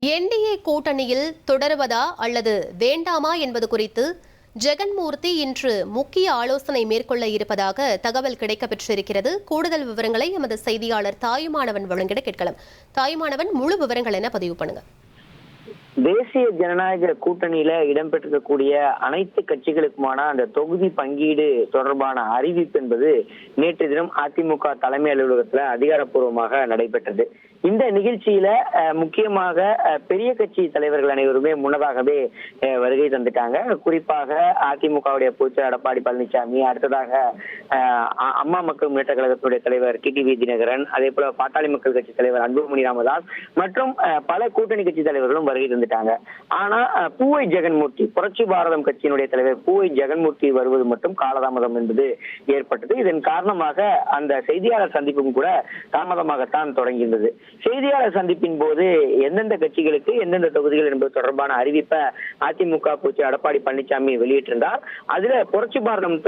NDA கூட்டணியில் தொடருவதா அல்லது வேண்டாமா என்பது குறித்து ஜெகன்மூர்த்தி இன்று முக்கிய ஆலோசனை மேற்கொள்ள இருப்பதாக தகவல் கிடைக்கப்பெற்றிருக்கிறது. கூடுதல் விவரங்களை எமது செய்தியாளர் தாயுமானவன் வழங்கிட கேட்கலாம். தாயுமானவன், முழு விவரங்கள் என பதிவு பண்ணுங்க. தேசிய ஜனநாயக கூட்டணியில இடம்பெற்றிருக்கக்கூடிய அனைத்து கட்சிகளுக்குமான அந்த தொகுதி பங்கீடு தொடர்பான அறிவிப்பு என்பது நேற்று தினம் அதிமுக தலைமை அலுவலகத்துல அதிகாரப்பூர்வமாக நடைபெற்றது. இந்த நிகழ்ச்சியில முக்கியமாக பெரிய கட்சி தலைவர்கள் அனைவருமே முன்னதாகவே வருகை தந்துட்டாங்க. குறிப்பாக அதிமுகவுடைய பொதுச்செயலாளர் எடப்பாடி பழனிசாமி, அடுத்ததாக அம்மா மக்கள் முன்னேற்ற கழகத்துடைய தலைவர் டிடிவி தினகரன், அதே போல பாட்டாளி மக்கள் கட்சி தலைவர் அன்புமணி ராமதாஸ் மற்றும் பல கூட்டணி கட்சி தலைவர்களும் வருகை தந்துட்டாங்க. ஆனா பூவை ஜெகன்மூர்த்தி, புரட்சி பாரதம் கட்சியினுடைய தலைவர் பூவை ஜெகன்மூர்த்தி வருவது மட்டும் காலதாமதம் என்பது ஏற்பட்டது. இதன் காரணமாக அந்த செய்தியாளர் சந்திப்பும் கூட தாமதமாகத்தான் தொடங்கியிருந்தது. செய்தியாளர் சந்திப்பின் போது எந்தெந்த கட்சிகளுக்கு எந்தெந்த தொகுதிகள் என்பது தொடர்பான அறிவிப்பை அதிமுக பொதுச்செயலாளர் எடப்பாடி பழனிசாமி வெளியிட்டிருந்தார். அதுல புரட்சி பாரதம்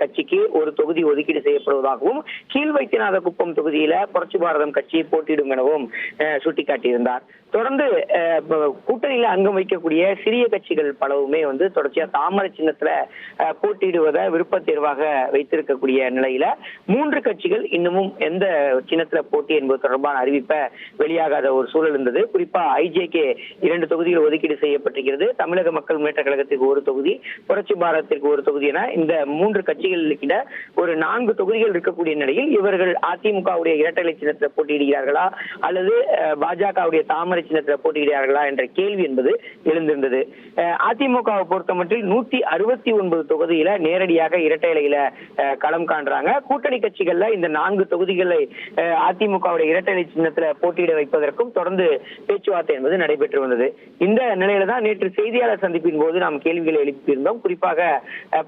கட்சிக்கு ஒரு தொகுதி ஒதுக்கீடு செய்யப்படுவதாகவும், கீழ்வைத்தியநாதகுப்பம் தொகுதியில புரட்சி பாரதம் கட்சி போட்டியிடும் எனவும் சுட்டிக்காட்டியிருந்தார். தொடர்ந்து கூட்டணியில அங்கம் வைக்கக்கூடிய சிறிய கட்சிகள் பலவுமே தொடர்ச்சியா தாமரை சின்னத்துல போட்டியிடுவதை விருப்ப தேர்வாக வைத்திருக்கக்கூடிய நிலையில 3 கட்சிகள் இன்னமும் எந்த சின்னத்துல போட்டி என்பது தொடர்பான அறிவிப்பை வெளியாகாத ஒரு சூழல் இருந்தது. குறிப்பா ஐஜேகே 2 தொகுதிகள் ஒதுக்கீடு செய்யப்பட்டிருக்கிறது. தமிழக மக்கள் முன்னேற்ற கழகத்திற்கு ஒரு தொகுதி, புரட்சி பாரதத்திற்கு ஒரு தொகுதி என இந்த 3 கட்சிகளிட ஒரு 4 தொகுதிகள் இருக்கக்கூடிய நிலையில் இவர்கள் அதிமுகவுடைய இரட்டை சின்னத்தில் போட்டியிடுகிறார்களா அல்லது பாஜகவுடைய தாமரை சின்னத்துல போட்டியிடுகிறார்களா என்ற கேள்வி என்பது எழுந்திருந்தது. அதிமுகவை பொறுத்தமட்டில் 169 தொகுதியில நேரடியாக இரட்டை இலையில களம் காண்றாங்க. கூட்டணி கட்சிகள்ல இந்த 4 தொகுதிகளை அதிமுகவுடைய இரட்டை இலை சின்னத்துல போட்டியிட வைப்பதற்கும் தொடர்ந்து பேச்சுவார்த்தை என்பது நடைபெற்று வந்தது. இந்த நிலையில தான் நேற்று செய்தியாளர் சந்திப்பின் போது நாம் கேள்விகளை எழுப்பியிருந்தோம். குறிப்பாக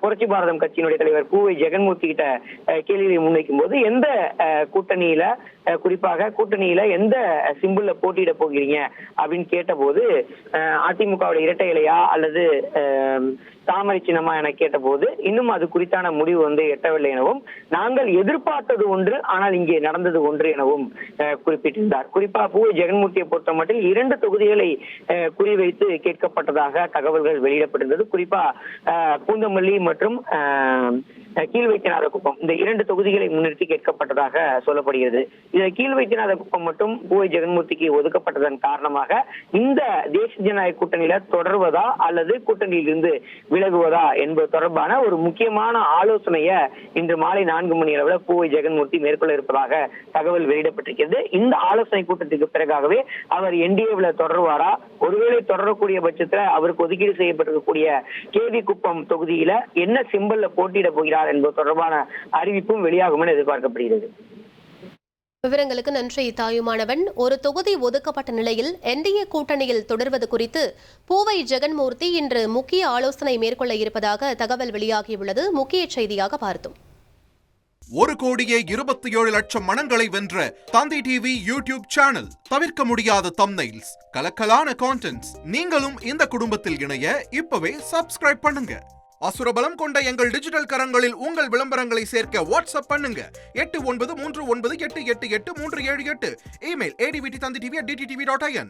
புரட்சி பாரதம் கட்சியினுடைய தலைவர் பூவை ஜெகன்மூர்த்தி கிட்ட கேள்வியை முன்வைக்கும் போது எந்த கூட்டணியில, குறிப்பாக கூட்டணியில எந்த சிம்பிள்ல போட்டியிட போகிறீங்க அப்படின்னு கேட்ட போது அதிமுகவுடைய இரட்டை இலையா அல்லது தாமரை சின்னமா என கேட்ட போது இன்னும் அது குறித்தான முடிவு எட்டவில்லை எனவும், நாங்கள் எதிர்பார்த்தது ஒன்று ஆனால் இங்கே நடந்தது ஒன்று எனவும் குறிப்பிட்டிருந்தார். குறிப்பா பூவை ஜெகன்மூர்த்தியை பொறுத்த மட்டும் 2 தொகுதிகளை குறிவைத்து கேட்கப்பட்டதாக தகவல்கள் வெளியிடப்பட்டிருந்தது. குறிப்பா பூந்தமல்லி மற்றும் கீழ்வைத்தியநாதகுப்பம் இந்த 2 தொகுதிகளை முன்னிறுத்தி கேட்கப்பட்டதாக சொல்லப்படுகிறது. இந்த கீழ்வைத்தியநாதகுப்பம் மட்டும் பூவை ஜெகன்மூர்த்திக்கு ஒதுக்கப்பட்டதன் காரணமாக இந்த தேசிய ஜனநாயக கூட்டணியில தொடர்வதா அல்லது கூட்டணியில் இருந்து விலகுவதா என்பது தொடர்பான ஒரு முக்கியமான ஆலோசனையை இன்று மாலை 4 மணி அளவுல பூவை ஜெகன்மூர்த்தி மேற்கொள்ள இருப்பதாக தகவல் வெளியிடப்பட்டிருக்கிறது. இந்த ஆலோசனை கூட்டத்துக்கு பிறகாகவே அவர் என்டிஏவில் தொடர்வாரா, ஒருவேளை தொடரக்கூடிய பட்சத்துல அவருக்கு ஒதுக்கீடு செய்யப்பட்டிருக்கக்கூடிய கேவிக்குப்பம் தொகுதியில என்ன சிம்பல்ல போட்டியிட போகிறார் என்பது தொடர்பான அறிவிப்பும் வெளியாகும் என எதிர்பார்க்கப்படுகிறது. விவரங்களுக்கு நன்றி தாயுமானவன். ஒரு தொகுதி ஒதுக்கப்பட்ட நிலையில் என்டிஏ கூட்டணியில் தொடர்வது குறித்து பூவை ஜெகன்மூர்த்தி இன்று முக்கிய ஆலோசனை மேற்கொள்ள இருப்பதாக தகவல் வெளியாகியுள்ளது. முக்கிய செய்தியாக பார்த்தோம். 1,27,00,000 மனங்களை வென்ற தந்தி டிவி யூடியூப் சேனல். தவிர்க்க முடியாத தம்ப்நெயில்ஸ், கலக்கலான கான்டென்ட்ஸ். நீங்களும் இந்த குடும்பத்தில் இணைய இப்பவே சப்ஸ்கிரைப் பண்ணுங்க. அசுரபலம் கொண்ட எங்கள் டிஜிட்டல் கரங்களில் உங்கள் விளம்பரங்களை சேர்க்க வாட்ஸ்அப் பண்ணுங்க. 8939888378. Email advttv@dttv.in.